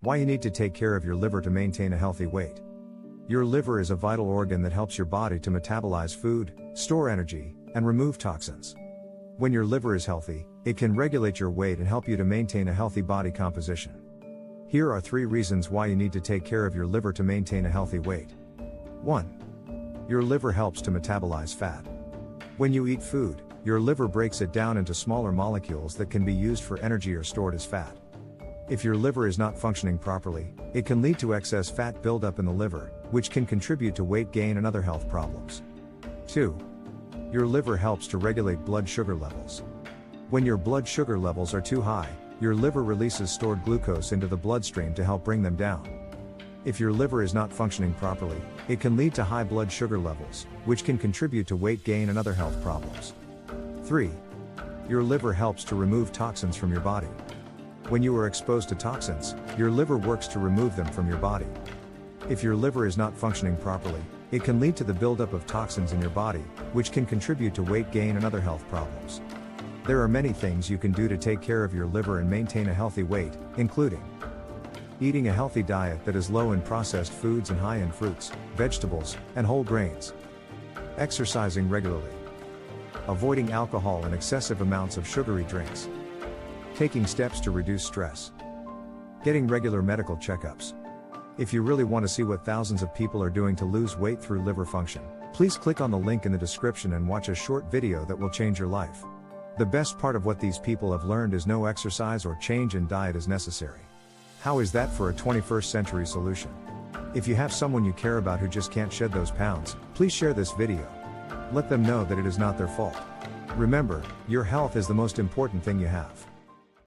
Why you need to take care of your liver to maintain a healthy weight. Your liver is a vital organ that helps your body to metabolize food, store energy, and remove toxins. When your liver is healthy, it can regulate your weight and help you to maintain a healthy body composition. Here are 3 reasons why you need to take care of your liver to maintain a healthy weight. 1. Your liver helps to metabolize fat. When you eat food, your liver breaks it down into smaller molecules that can be used for energy or stored as fat. If your liver is not functioning properly, it can lead to excess fat buildup in the liver, which can contribute to weight gain and other health problems. 2. Your liver helps to regulate blood sugar levels. When your blood sugar levels are too high, your liver releases stored glucose into the bloodstream to help bring them down. If your liver is not functioning properly, it can lead to high blood sugar levels, which can contribute to weight gain and other health problems. 3. Your liver helps to remove toxins from your body. When you are exposed to toxins, your liver works to remove them from your body. If your liver is not functioning properly, it can lead to the buildup of toxins in your body, which can contribute to weight gain and other health problems. There are many things you can do to take care of your liver and maintain a healthy weight, including eating a healthy diet that is low in processed foods and high in fruits, vegetables, and whole grains. Exercising regularly. Avoiding alcohol and excessive amounts of sugary drinks. Taking steps to reduce stress. Getting regular medical checkups. If you really want to see what thousands of people are doing to lose weight through liver function, please click on the link in the description and watch a short video that will change your life. The best part of what these people have learned is no exercise or change in diet is necessary. How is that for a 21st century solution? If you have someone you care about who just can't shed those pounds, please share this video. Let them know that it is not their fault. Remember, your health is the most important thing you have.